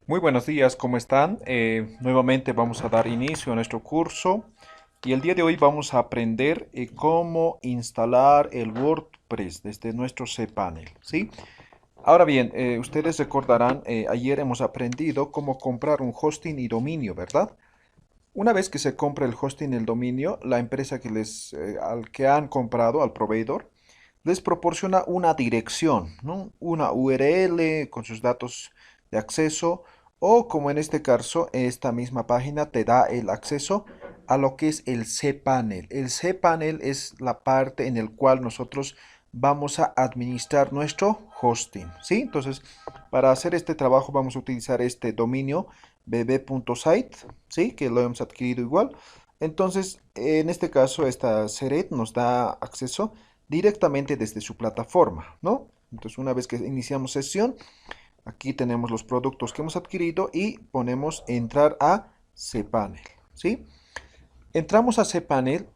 Muy buenos días, ¿cómo están? Nuevamente vamos a dar inicio a nuestro curso y el día de hoy vamos a aprender cómo instalar el WordPress desde nuestro cPanel, ¿sí? Ahora bien, ustedes recordarán, ayer hemos aprendido cómo comprar un hosting y dominio, ¿verdad? Una vez que se compra el hosting y el dominio, la empresa al que han comprado, al proveedor, les proporciona una dirección, ¿no? Una URL con sus datos de acceso o como en este caso, esta misma página te da el acceso a lo que es el cPanel. El cPanel es la parte en el cual nosotros vamos a administrar nuestro hosting, ¿sí? Entonces, para hacer este trabajo vamos a utilizar este dominio bb.site, ¿sí? Que lo hemos adquirido igual. Entonces, en este caso, esta Seret nos da acceso directamente desde su plataforma, ¿no? Entonces, una vez que iniciamos sesión, aquí tenemos los productos que hemos adquirido y ponemos entrar a cPanel, ¿sí? Entramos a cPanel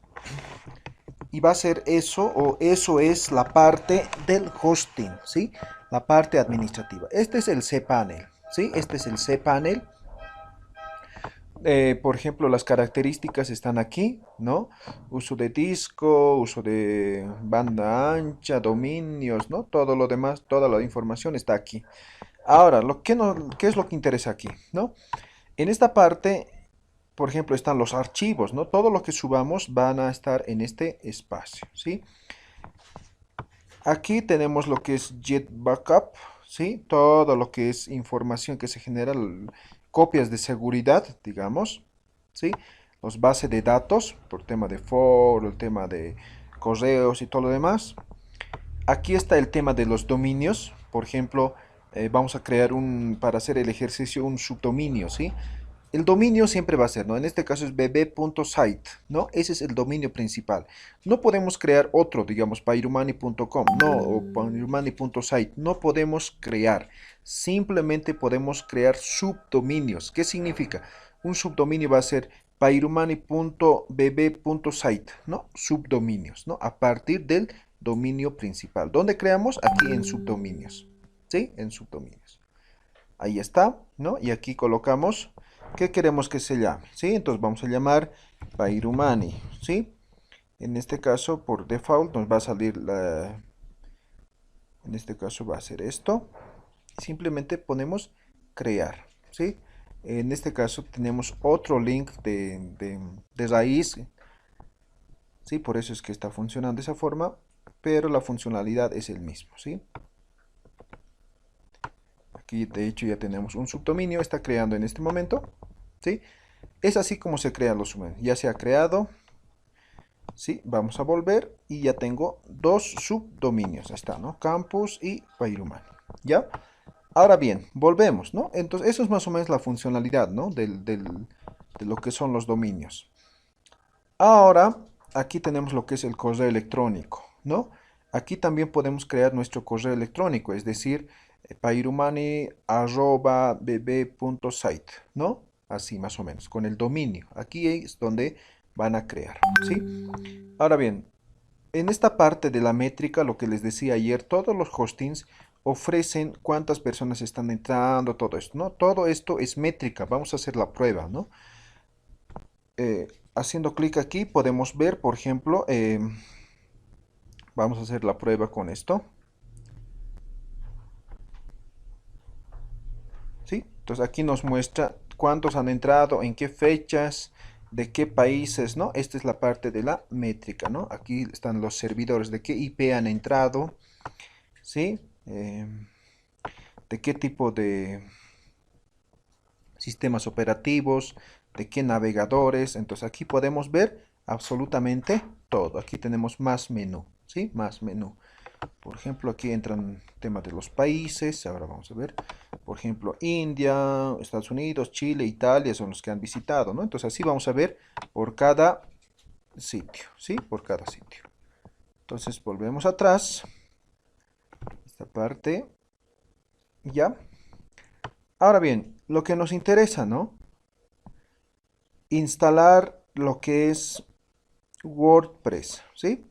y va a ser eso o eso es la parte del hosting, ¿sí? La parte administrativa. Este es el cPanel, ¿sí? Este es el cPanel. Por ejemplo, las características están aquí, ¿no? Uso de disco, uso de banda ancha, dominios, ¿no? Todo lo demás, toda la información está aquí. Ahora, ¿qué es lo que interesa aquí, ¿no? En esta parte, por ejemplo, están los archivos, ¿no? Todo lo que subamos van a estar en este espacio, ¿sí? Aquí tenemos lo que es Jet Backup, ¿sí? Todo lo que es información que se genera, copias de seguridad, digamos, ¿sí? Los bases de datos, por tema de foro, el tema de correos y todo lo demás. Aquí está el tema de los dominios, por ejemplo, vamos a crear para hacer el ejercicio, un subdominio, ¿sí? El dominio siempre va a ser, ¿no? En este caso es bb.site, ¿no? Ese es el dominio principal. No podemos crear otro, digamos, pairumani.com, no, o pairumani.site. No podemos crear. Simplemente podemos crear subdominios. ¿Qué significa? Un subdominio va a ser pairumani.bb.site, ¿no? Subdominios, ¿no? A partir del dominio principal. ¿Dónde creamos? Aquí en subdominios, ¿sí? En subdominios. Ahí está, ¿no? Y aquí colocamos, ¿qué queremos que se llame? ¿Sí? Entonces vamos a llamar Pairumani, ¿sí? En este caso, por default, nos va a salir en este caso va a ser esto. Simplemente ponemos crear, ¿sí? En este caso tenemos otro link de raíz, ¿sí? Por eso es que está funcionando de esa forma, pero la funcionalidad es el mismo, ¿sí? Aquí de hecho ya tenemos un subdominio, está creando en este momento, ¿sí? Es así como se crean los subdominios. Ya se ha creado, ¿sí? Vamos a volver y ya tengo dos subdominios. Ahí está, ¿no? Campus y Pairumani, ¿ya? Ahora bien, volvemos, ¿no? Entonces, eso es más o menos la funcionalidad, ¿no? De lo que son los dominios. Ahora, aquí tenemos lo que es el correo electrónico, ¿no? Aquí también podemos crear nuestro correo electrónico, es decir, pairumani@bb.site, ¿no? Así más o menos, con el dominio. Aquí es donde van a crear, ¿sí? Ahora bien, en esta parte de la métrica, lo que les decía ayer, todos los hostings ofrecen cuántas personas están entrando, todo esto, ¿no? Todo esto es métrica, vamos a hacer la prueba, ¿no? Haciendo clic aquí podemos ver, por ejemplo, vamos a hacer la prueba con esto, ¿sí? Entonces aquí nos muestra cuántos han entrado, en qué fechas, de qué países, ¿no? Esta es la parte de la métrica, ¿no? Aquí están los servidores, de qué IP han entrado, ¿sí? De qué tipo de sistemas operativos, de qué navegadores. Entonces aquí podemos ver absolutamente todo. Aquí tenemos más menú, ¿sí? Más menú. Por ejemplo, aquí entran temas de los países. Ahora vamos a ver. Por ejemplo, India, Estados Unidos, Chile, Italia son los que han visitado, ¿no? Entonces así vamos a ver por cada sitio, ¿sí? Por cada sitio. Entonces volvemos atrás. Esta parte. Ya. Ahora bien, lo que nos interesa, ¿no? Instalar lo que es WordPress, ¿sí?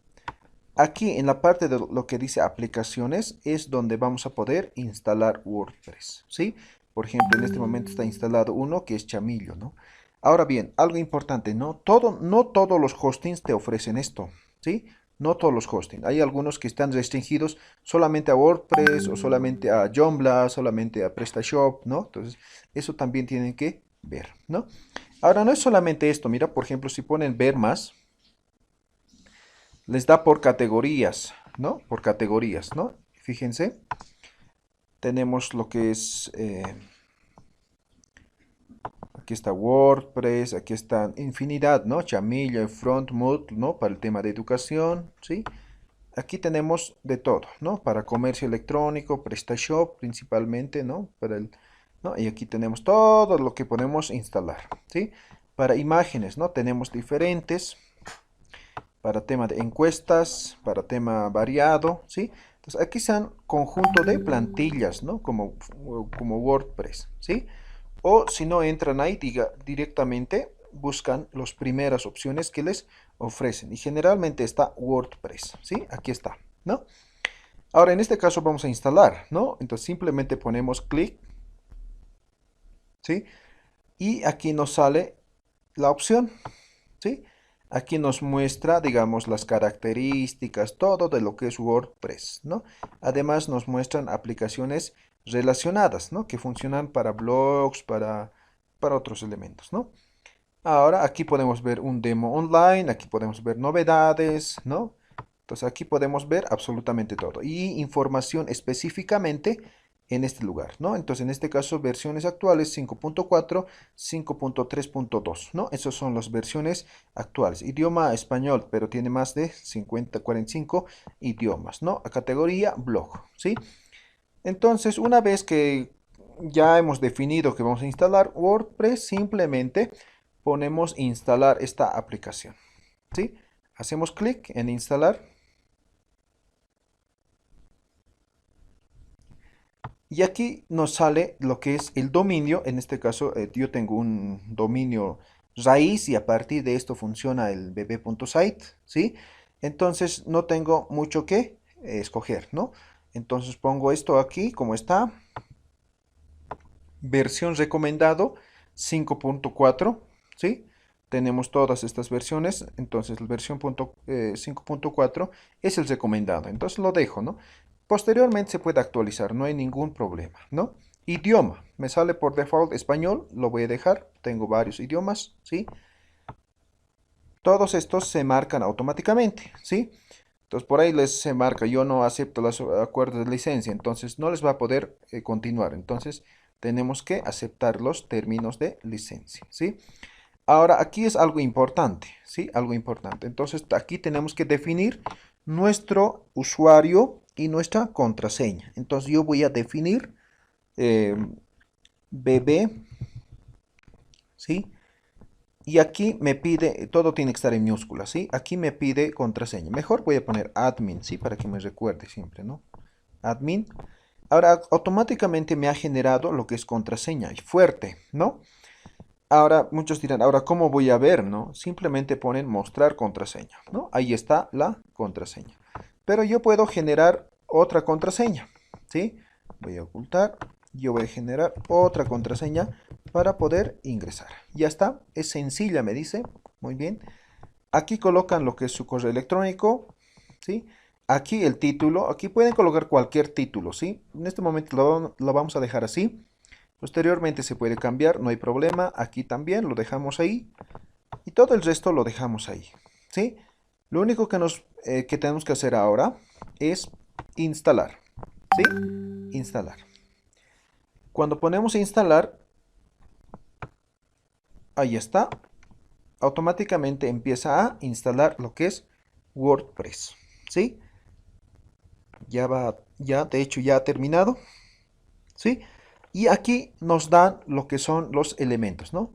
Aquí en la parte de lo que dice aplicaciones es donde vamos a poder instalar WordPress, ¿sí? Por ejemplo, en este momento está instalado uno que es Chamillo, ¿no? Ahora bien, algo importante, no todos los hostings te ofrecen esto, ¿sí? No todos los hostings. Hay algunos que están restringidos solamente a WordPress o solamente a Joomla, solamente a PrestaShop, ¿no? Entonces, eso también tienen que ver, ¿no? Ahora, no es solamente esto, mira, por ejemplo, si ponen ver más, les da por categorías, ¿no? Por categorías, ¿no? Fíjense, tenemos lo que es, aquí está WordPress, aquí está infinidad, ¿no? Chamilla, Front, Mood, ¿no? Para el tema de educación, ¿sí? Aquí tenemos de todo, ¿no? Para comercio electrónico, PrestaShop principalmente, ¿no? ¿no? Y aquí tenemos todo lo que podemos instalar, ¿sí? Para imágenes, ¿no? Tenemos diferentes, para tema de encuestas, para tema variado, ¿sí? Entonces aquí están conjunto de plantillas, ¿no? Como WordPress, ¿sí? O si no entran ahí, directamente buscan las primeras opciones que les ofrecen. Y generalmente está WordPress, ¿sí? Aquí está, ¿no? Ahora en este caso vamos a instalar, ¿no? Entonces simplemente ponemos clic, ¿sí? Y aquí nos sale la opción, ¿sí? Aquí nos muestra, digamos, las características, todo de lo que es WordPress, ¿no? Además nos muestran aplicaciones relacionadas, ¿no? Que funcionan para blogs, para otros elementos, ¿no? Ahora aquí podemos ver un demo online, aquí podemos ver novedades, ¿no? Entonces aquí podemos ver absolutamente todo y información específicamente en este lugar, ¿no? Entonces en este caso versiones actuales 5.4, 5.3.2, ¿no? Esas son las versiones actuales. Idioma español, pero tiene más de 50, 45 idiomas, ¿no? A categoría blog, ¿sí? Entonces una vez que ya hemos definido que vamos a instalar WordPress, simplemente ponemos instalar esta aplicación, ¿sí? Hacemos clic en instalar. Y aquí nos sale lo que es el dominio. En este caso, yo tengo un dominio raíz y a partir de esto funciona el bb.site, ¿sí? Entonces no tengo mucho que escoger, ¿no? Entonces pongo esto aquí como está. Versión recomendado 5.4, ¿sí? Tenemos todas estas versiones, entonces la versión 5.4 es el recomendado, entonces lo dejo, ¿no? Posteriormente se puede actualizar, no hay ningún problema, ¿no? Idioma, me sale por default español, lo voy a dejar, tengo varios idiomas, ¿sí? Todos estos se marcan automáticamente, ¿sí? Entonces por ahí les se marca, yo no acepto los acuerdos de licencia, entonces no les va a poder continuar. Entonces tenemos que aceptar los términos de licencia, ¿sí? Ahora aquí es algo importante, ¿sí? Algo importante. Entonces aquí tenemos que definir nuestro usuario y nuestra contraseña. Entonces yo voy a definir eh, bb, ¿sí? Y aquí me pide, todo tiene que estar en minúsculas, ¿sí? Aquí me pide contraseña. Mejor voy a poner admin, ¿sí? Para que me recuerde siempre, ¿no? Admin. Ahora automáticamente me ha generado lo que es contraseña fuerte, ¿no? Ahora muchos dirán, ahora ¿cómo voy a ver, no? Simplemente ponen mostrar contraseña, ¿no? Ahí está la contraseña. Pero yo puedo generar otra contraseña, ¿sí? Voy a ocultar, yo voy a generar otra contraseña para poder ingresar. Ya está, es sencilla, me dice. Muy bien. Aquí colocan lo que es su correo electrónico, ¿sí? Aquí el título, aquí pueden colocar cualquier título, ¿sí? En este momento lo vamos a dejar así. Posteriormente se puede cambiar, no hay problema. Aquí también lo dejamos ahí. Y todo el resto lo dejamos ahí, ¿sí? Lo único que tenemos que hacer ahora es instalar, ¿sí? Instalar. Cuando ponemos instalar, ahí está. Automáticamente empieza a instalar lo que es WordPress, ¿sí? Ya de hecho ya ha terminado, ¿sí? Y aquí nos dan lo que son los elementos, ¿no?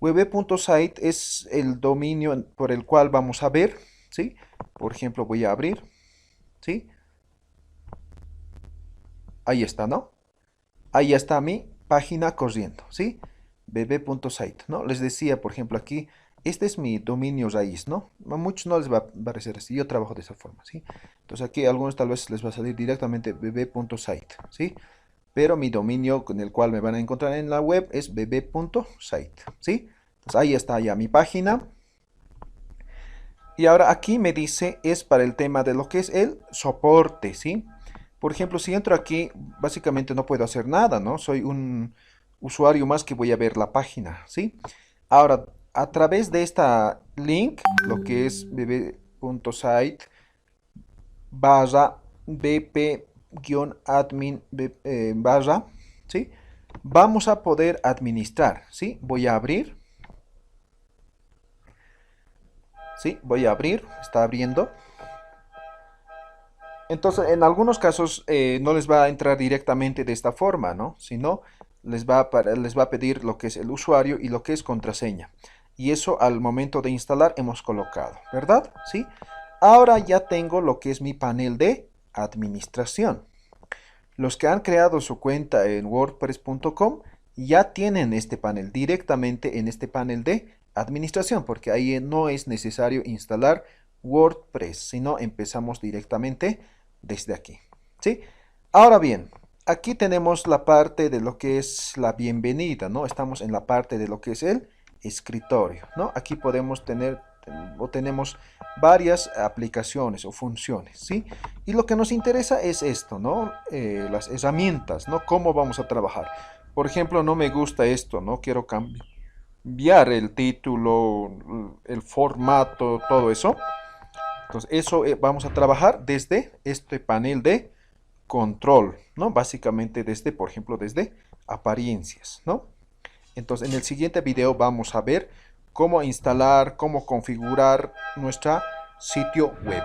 web.site es el dominio por el cual vamos a ver, ¿sí? Por ejemplo, voy a abrir, ¿sí? Ahí está, ¿no? Ahí está mi página corriendo, ¿sí? bb.site, ¿no? Les decía, por ejemplo, aquí, este es mi dominio raíz, ¿no? A muchos no les va a parecer así, yo trabajo de esa forma, ¿sí? Entonces aquí a algunos tal vez les va a salir directamente bb.site, ¿sí? pero mi dominio con el cual me van a encontrar en la web es bb.site, ¿sí? Entonces ahí está ya mi página. Y ahora aquí me dice, es para el tema de lo que es el soporte, ¿sí? Por ejemplo, si entro aquí, básicamente no puedo hacer nada, ¿no? Soy un usuario más que voy a ver la página, ¿sí? Ahora, a través de esta link, lo que es bb.site barra bp-admin barra, ¿sí? Vamos a poder administrar, ¿sí? Voy a abrir, ¿sí? Voy a abrir, está abriendo. Entonces, en algunos casos no les va a entrar directamente de esta forma, ¿no? Sino les va a pedir lo que es el usuario y lo que es contraseña. Y eso al momento de instalar hemos colocado, ¿verdad? ¿Sí? Ahora ya tengo lo que es mi panel de administración. Los que han creado su cuenta en wordpress.com ya tienen este panel directamente en este panel de administración, porque ahí no es necesario instalar WordPress, sino empezamos directamente desde aquí, ¿sí? Ahora bien, aquí tenemos la parte de lo que es la bienvenida, ¿no? Estamos en la parte de lo que es el escritorio, ¿no? Aquí podemos tener o tenemos varias aplicaciones o funciones, ¿sí? Y lo que nos interesa es esto, ¿no? Las herramientas, ¿no? Cómo vamos a trabajar. Por ejemplo, no me gusta esto, ¿no? Quiero cambiar el título, el formato, todo eso. Entonces, eso vamos a trabajar desde este panel de control, ¿no? Básicamente desde, por ejemplo, desde apariencias, ¿no? Entonces, en el siguiente video vamos a ver cómo instalar, cómo configurar nuestro sitio web.